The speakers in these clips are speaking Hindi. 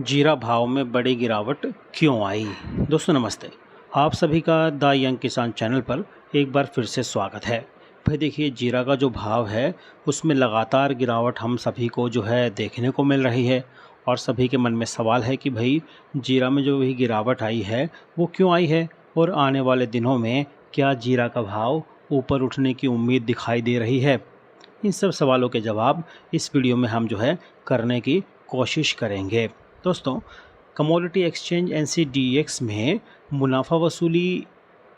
जीरा भाव में बड़ी गिरावट क्यों आई। दोस्तों नमस्ते, आप सभी का द यंग किसान चैनल पर एक बार फिर से स्वागत है। भाई देखिए, जीरा का जो भाव है उसमें लगातार गिरावट हम सभी को जो है देखने को मिल रही है और सभी के मन में सवाल है कि भाई जीरा में जो भी गिरावट आई है वो क्यों आई है और आने वाले दिनों में क्या जीरा का भाव ऊपर उठने की उम्मीद दिखाई दे रही है। इन सब सवालों के जवाब इस वीडियो में हम जो है करने की कोशिश करेंगे। दोस्तों, कमोडिटी एक्सचेंज NCDEX में मुनाफा वसूली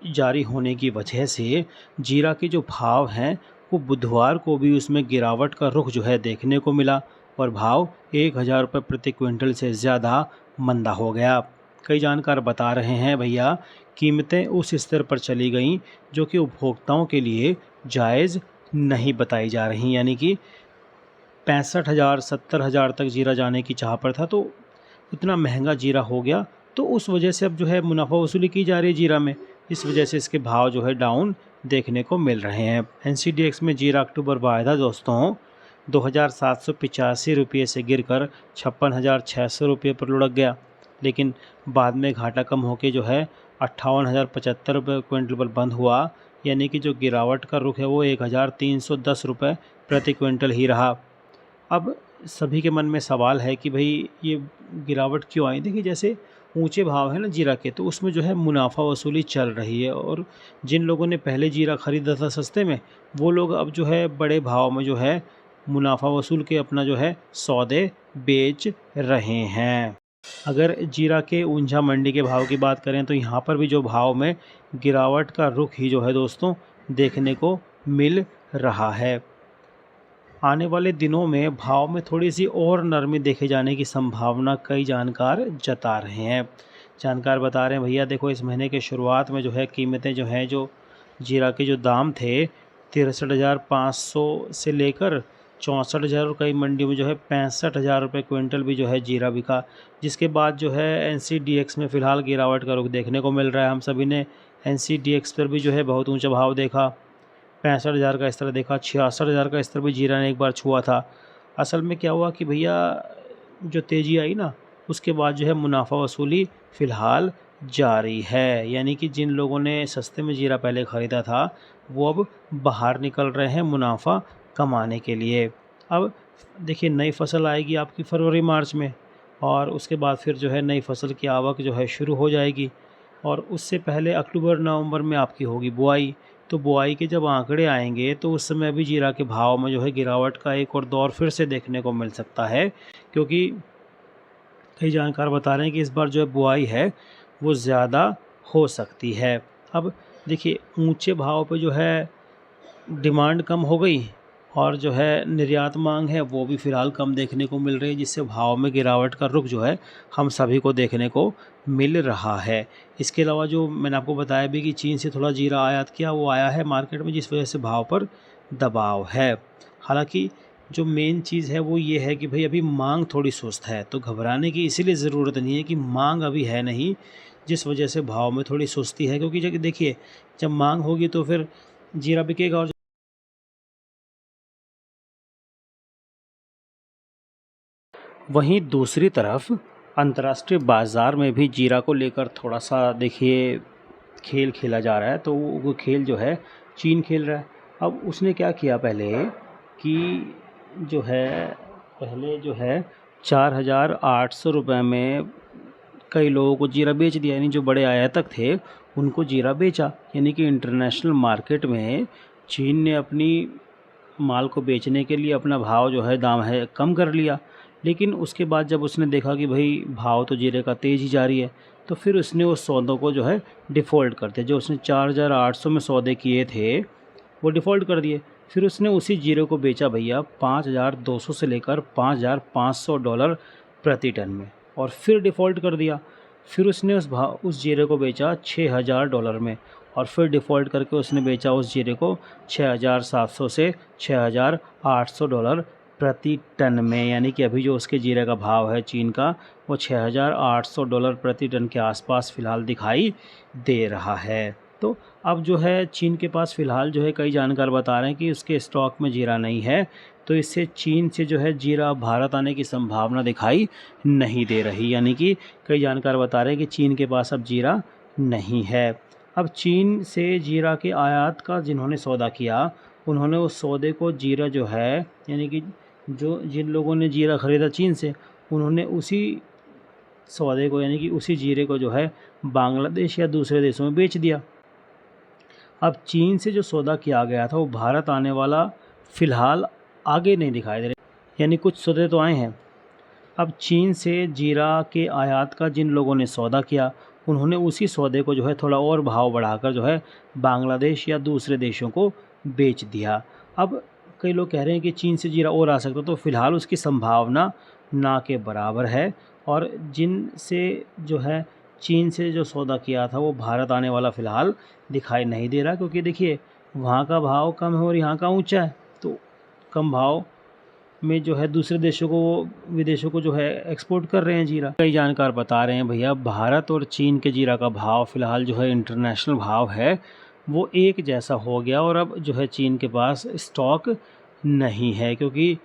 जारी होने की वजह से जीरा के जो भाव हैं वो बुधवार को भी उसमें गिरावट का रुख जो है देखने को मिला और भाव 1000 रुपये प्रति क्विंटल से ज़्यादा मंदा हो गया। कई जानकार बता रहे हैं भैया कीमतें उस स्तर पर चली गईं जो कि उपभोक्ताओं के लिए जायज़ नहीं बताई जा रही, यानी कि 65,000 70,000 तक जीरा जाने की चाह पर था, तो इतना महंगा जीरा हो गया, तो उस वजह से अब जो है मुनाफा वसूली की जा रही है जीरा में। इस वजह से इसके भाव जो है डाउन देखने को मिल रहे हैं। NCDEX में जीरा अक्टूबर वायदा दोस्तों 2,785 रुपये से गिरकर 56,600 रुपये पर लुढ़क गया, लेकिन बाद में घाटा कम होकर जो है 58,075 रुपये क्विंटल पर बंद हुआ, यानी कि जो गिरावट का रुख है वो 1,310 रुपये प्रति क्विंटल ही रहा। अब सभी के मन में सवाल है कि भाई ये गिरावट क्यों आई। देखिए, जैसे ऊंचे भाव है ना जीरा के, तो उसमें जो है मुनाफा वसूली चल रही है और जिन लोगों ने पहले जीरा ख़रीदा था सस्ते में, वो लोग अब जो है बड़े भाव में जो है मुनाफा वसूल के अपना जो है सौदे बेच रहे हैं। अगर जीरा के ऊंझा मंडी के भाव की बात करें तो यहाँ पर भी जो भाव में गिरावट का रुख ही जो है दोस्तों देखने को मिल रहा है। आने वाले दिनों में भाव में थोड़ी सी और नरमी देखे जाने की संभावना कई जानकार जता रहे हैं। जानकार बता रहे हैं भैया देखो, इस महीने के शुरुआत में जो है कीमतें जो हैं, जो जीरा के जो दाम थे 63,500 से लेकर 64,000, कई मंडियों में जो है 65,000 रुपये क्विंटल भी जो है जीरा बिका, जिसके बाद जो है NCDEX में फ़िलहाल गिरावट का रुख देखने को मिल रहा है। हम सभी ने NCDEX पर भी जो है बहुत ऊंचा भाव देखा, 65,000 का स्तर देखा, 66,000 का स्तर भी जीरा ने एक बार छुआ था। असल में क्या हुआ कि भैया जो तेज़ी आई ना, उसके बाद जो है मुनाफा वसूली फ़िलहाल जारी है, यानी कि जिन लोगों ने सस्ते में जीरा पहले ख़रीदा था वो अब बाहर निकल रहे हैं मुनाफा कमाने के लिए। अब देखिए, नई फसल आएगी आपकी फरवरी मार्च में और उसके बाद फिर जो है नई फसल की आवक जो है शुरू हो जाएगी और उससे पहले अक्टूबर नवंबर में आपकी होगी बुआई। तो बुआई के जब आंकड़े आएंगे तो उस समय भी जीरा के भाव में जो है गिरावट का एक और दौर फिर से देखने को मिल सकता है, क्योंकि कई जानकार बता रहे हैं कि इस बार जो है बुआई है वो ज़्यादा हो सकती है। अब देखिए, ऊंचे भाव पे जो है डिमांड कम हो गई और जो है निर्यात मांग है वो भी फ़िलहाल कम देखने को मिल रही है, जिससे भाव में गिरावट का रुख जो है हम सभी को देखने को मिल रहा है। इसके अलावा जो मैंने आपको बताया भी कि चीन से थोड़ा जीरा आयात किया, वो आया है मार्केट में, जिस वजह से भाव पर दबाव है। हालांकि जो मेन चीज़ है वो ये है कि भाई अभी मांग थोड़ी सुस्त है, तो घबराने की इसीलिए ज़रूरत नहीं है कि मांग अभी है नहीं, जिस वजह से भाव में थोड़ी सुस्ती है। क्योंकि जब देखिए, जब मांग होगी तो फिर जीरा बिकेगा और वहीं दूसरी तरफ अंतर्राष्ट्रीय बाज़ार में भी जीरा को लेकर थोड़ा सा देखिए खेल खेला जा रहा है। तो वो खेल जो है चीन खेल रहा है। अब उसने क्या किया पहले कि जो है पहले जो है 4,800 रुपये में कई लोगों को जीरा बेच दिया, यानी जो बड़े आयातक थे उनको जीरा बेचा, यानी कि इंटरनेशनल मार्केट में चीन ने अपनी माल को बेचने के लिए अपना भाव जो है दाम है कम कर लिया। लेकिन उसके बाद जब उसने देखा कि भाई भाव तो जीरे का तेज़ ही जारी है, तो फिर उसने उस सौदों को जो है डिफ़ॉल्ट कर दिया। जो उसने 4,800 में सौदे किए थे वो डिफ़ॉल्ट कर दिए। फिर उसने उसी जीरे को बेचा भैया 5,200 से लेकर $5,500 प्रति टन में, और फिर डिफ़ॉल्ट कर दिया। फिर उसने उस जीरे को बेचा $6,000 में, और फिर डिफ़ॉल्ट करके उसने बेचा उस जीरे को 6,700 से $6,800 प्रति टन में, यानी कि अभी जो उसके जीरे का भाव है चीन का वो $6,800 प्रति टन के आसपास फ़िलहाल दिखाई दे रहा है। तो अब जो है चीन के पास फ़िलहाल जो है कई जानकार बता रहे हैं कि उसके स्टॉक में जीरा नहीं है, तो इससे चीन से जो है जीरा भारत आने की संभावना दिखाई नहीं दे रही। यानी कि कई जानकार बता रहे हैं कि चीन के पास अब जीरा नहीं है। अब चीन से जीरा के आयात का जिन्होंने सौदा किया, उन्होंने उस सौदे को जीरा जो है, यानी कि जिन लोगों ने जीरा ख़रीदा चीन से, उन्होंने उसी सौदे को, यानी कि उसी जीरे को जो है बांग्लादेश या दूसरे देशों में बेच दिया। अब चीन से जो सौदा किया गया था वो भारत आने वाला फ़िलहाल आगे नहीं दिखाई दे रहे, यानी कुछ सौदे तो आए हैं। अब चीन से जीरा के आयात का जिन लोगों ने सौदा किया, उन्होंने उसी सौदे को जो है थोड़ा और भाव बढ़ाकर जो है बांग्लादेश या दूसरे देशों को बेच दिया। अब कई लोग कह रहे हैं कि चीन से जीरा और आ सकता, तो फ़िलहाल उसकी संभावना ना के बराबर है। और जिन से जो है चीन से जो सौदा किया था वो भारत आने वाला फ़िलहाल दिखाई नहीं दे रहा, क्योंकि देखिए वहाँ का भाव कम है और यहाँ का ऊंचा है, तो कम भाव में जो है दूसरे देशों को, विदेशों को जो है एक्सपोर्ट कर रहे हैं जीरा। कई जानकार बता रहे हैं भैया भारत और चीन के जीरा का भाव फ़िलहाल जो है इंटरनेशनल भाव है वो एक जैसा हो गया, और अब जो है चीन के पास स्टॉक नहीं है, क्योंकि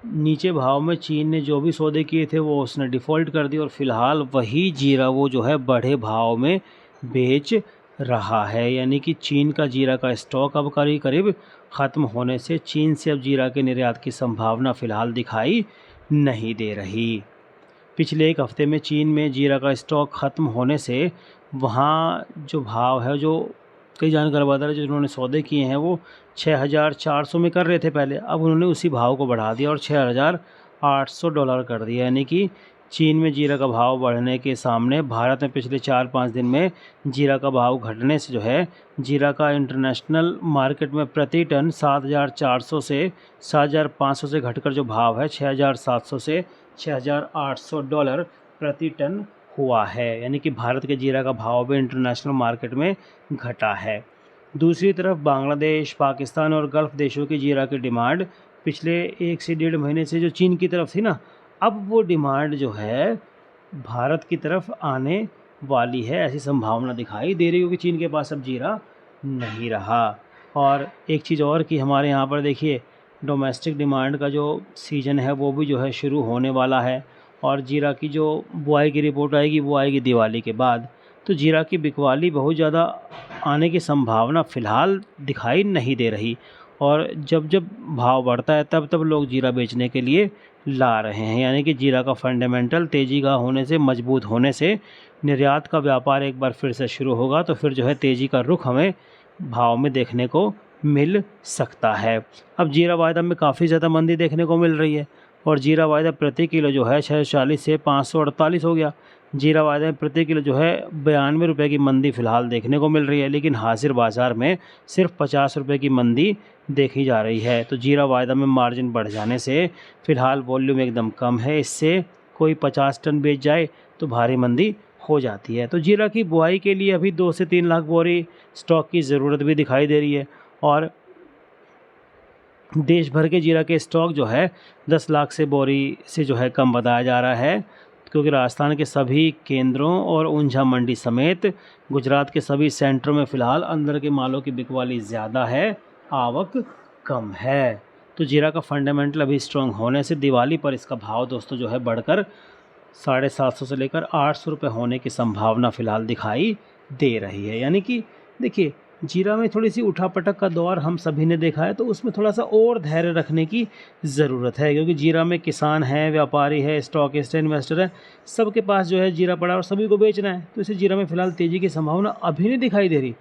नीचे भाव में चीन ने जो भी सौदे किए थे वो उसने डिफ़ॉल्ट कर दिया, और फ़िलहाल वही जीरा वो जो है बढ़े भाव में बेच रहा है। यानी कि चीन का जीरा का स्टॉक अब करीब ख़त्म होने से चीन से अब जीरा के निर्यात की संभावना फ़िलहाल दिखाई नहीं दे रही। पिछले एक हफ़्ते में चीन में जीरा का स्टॉक ख़त्म होने से वहाँ जो भाव है, जो कई जानकार बता रहे, जो उन्होंने सौदे किए हैं वो 6,400 में कर रहे थे पहले, अब उन्होंने उसी भाव को बढ़ा दिया और $6,800 कर दिया। यानी कि चीन में जीरा का भाव बढ़ने के सामने भारत में पिछले 4-5 दिन में जीरा का भाव घटने से जो है जीरा का इंटरनेशनल मार्केट में प्रति टन 7,400 से 7,500 से घटकर जो भाव है 6,700 से $6,800 प्रति टन हुआ है। यानी कि भारत के जीरा का भाव भी इंटरनेशनल मार्केट में घटा है। दूसरी तरफ बांग्लादेश, पाकिस्तान और गल्फ़ देशों की जीरा की डिमांड पिछले 1 से 1.5 महीने से जो चीन की तरफ थी ना, अब वो डिमांड जो है भारत की तरफ आने वाली है, ऐसी संभावना दिखाई दे रही है, क्योंकि चीन के पास अब जीरा नहीं रहा। और एक चीज़ और कि हमारे यहाँ पर देखिए डोमेस्टिक डिमांड का जो सीज़न है वो भी जो है शुरू होने वाला है, और जीरा की जो बुआई की रिपोर्ट आएगी वो आएगी दिवाली के बाद। तो जीरा की बिकवाली बहुत ज़्यादा आने की संभावना फ़िलहाल दिखाई नहीं दे रही, और जब जब भाव बढ़ता है तब तब लोग जीरा बेचने के लिए ला रहे हैं। यानी कि जीरा का फंडामेंटल तेज़ी का होने से, मजबूत होने से निर्यात का व्यापार एक बार फिर से शुरू होगा, तो फिर जो है तेज़ी का रुख हमें भाव में देखने को मिल सकता है। अब जीरा वायदा में काफ़ी ज़्यादा मंदी देखने को मिल रही है, और जीरा वायदा प्रति किलो जो है 640 से 548 हो गया। जीरा वायदा में प्रति किलो जो है 92 रुपये की मंदी फ़िलहाल देखने को मिल रही है, लेकिन हाज़िर बाज़ार में सिर्फ 50 रुपये की मंदी देखी जा रही है। तो जीरा वायदा में मार्जिन बढ़ जाने से फ़िलहाल वॉल्यूम एकदम कम है, इससे कोई 50 टन बेच जाए तो भारी मंदी हो जाती है। तो जीरा की बुआई के लिए अभी 2 से 3 लाख बोरी स्टॉक की ज़रूरत भी दिखाई दे रही है, और देश भर के जीरा के स्टॉक जो है 10 लाख से बोरी से जो है कम बताया जा रहा है, क्योंकि राजस्थान के सभी केंद्रों और ऊंझा मंडी समेत गुजरात के सभी सेंटरों में फ़िलहाल अंदर के मालों की बिकवाली ज़्यादा है, आवक कम है। तो जीरा का फंडामेंटल अभी स्ट्रॉन्ग होने से दिवाली पर इसका भाव दोस्तों जो है बढ़कर 750 से लेकर 800 रुपये होने की संभावना फ़िलहाल दिखाई दे रही है। यानी कि देखिए जीरा में थोड़ी सी उठापटक का दौर हम सभी ने देखा है, तो उसमें थोड़ा सा और धैर्य रखने की ज़रूरत है, क्योंकि जीरा में किसान है, व्यापारी है, स्टॉकिस्ट है, इन्वेस्टर है, सबके पास जो है जीरा पड़ा और सभी को बेचना है। तो इसे जीरा में फ़िलहाल तेज़ी की संभावना अभी नहीं दिखाई दे रही,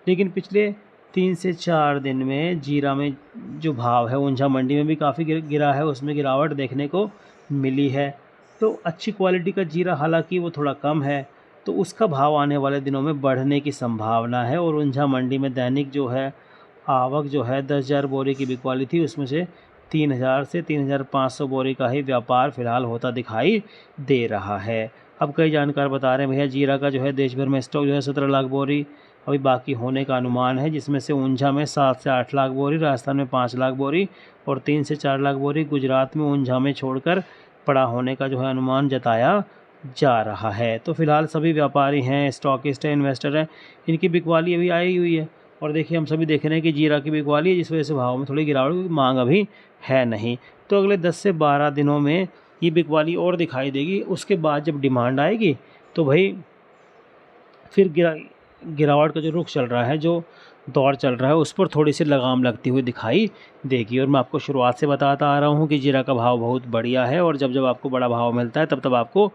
लेकिन पिछले 3 से 4 दिन में जीरा में जो भाव है ऊंझा मंडी में भी काफ़ी गिरा है, उसमें गिरावट देखने को मिली है। तो अच्छी क्वालिटी का जीरा हालांकि वो थोड़ा कम है, तो उसका भाव आने वाले दिनों में बढ़ने की संभावना है। और ऊंझा मंडी में दैनिक जो है आवक जो है 10,000 बोरी की बिकवाली थी, उसमें से 3,000 से 3,500 बोरी का ही व्यापार फ़िलहाल होता दिखाई दे रहा है। अब कई जानकार बता रहे हैं भैया जीरा का जो है देश भर में स्टॉक जो है 17 लाख बोरी अभी बाकी होने का अनुमान है, जिसमें से ऊंझा में 7 से 8 लाख बोरी, राजस्थान में 5 लाख बोरी और 3 से 4 लाख बोरी गुजरात में ऊंझा में छोड़कर पड़ा होने का जो है अनुमान जताया जा रहा है। तो फ़िलहाल सभी व्यापारी हैं, स्टॉकिस्ट हैं, इन्वेस्टर हैं, इनकी बिकवाली अभी आई हुई है, और देखिए हम सभी देख रहे हैं कि जीरा की बिकवाली है, जिस वजह से भाव में थोड़ी गिरावट हुई, मांग अभी है नहीं। तो अगले 10 से 12 दिनों में ये बिकवाली और दिखाई देगी। उसके बाद जब डिमांड आएगी तो भाई फिर गिरावट का जो रुख चल रहा है, जो दौर चल रहा है, उस पर थोड़ी सी लगाम लगती हुई दिखाई देगी। और मैं आपको शुरुआत से बताता आ रहा हूँ कि जीरा का भाव बहुत बढ़िया है, और जब जब आपको बड़ा भाव मिलता है तब तब आपको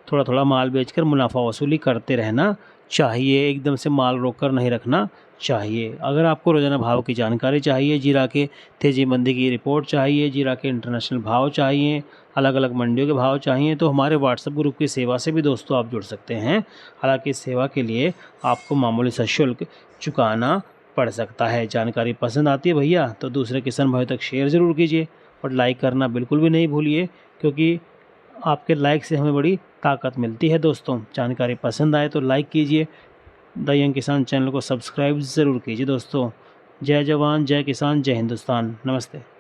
थोड़ा थोड़ा माल बेचकर मुनाफा वसूली करते रहना चाहिए। एकदम से माल रोक कर नहीं रखना चाहिए। अगर आपको रोज़ाना भाव की जानकारी चाहिए, जीरा के तेज़ी मंदी की रिपोर्ट चाहिए, जीरा के इंटरनेशनल भाव चाहिए, अलग अलग मंडियों के भाव चाहिए, तो हमारे व्हाट्सएप ग्रुप की सेवा से भी दोस्तों आप जुड़ सकते हैं। हालांकि इस सेवा के लिए आपको मामूली सा शुल्क चुकाना पड़ सकता है। जानकारी पसंद आती है भैया तो दूसरे किसान भाई तक शेयर ज़रूर कीजिए, और लाइक करना बिल्कुल भी नहीं भूलिए, क्योंकि आपके लाइक से हमें बड़ी ताकत मिलती है। दोस्तों जानकारी पसंद आए तो लाइक कीजिए, द यंग किसान चैनल को सब्सक्राइब ज़रूर कीजिए। दोस्तों जय जवान, जय किसान, जय हिंदुस्तान। नमस्ते।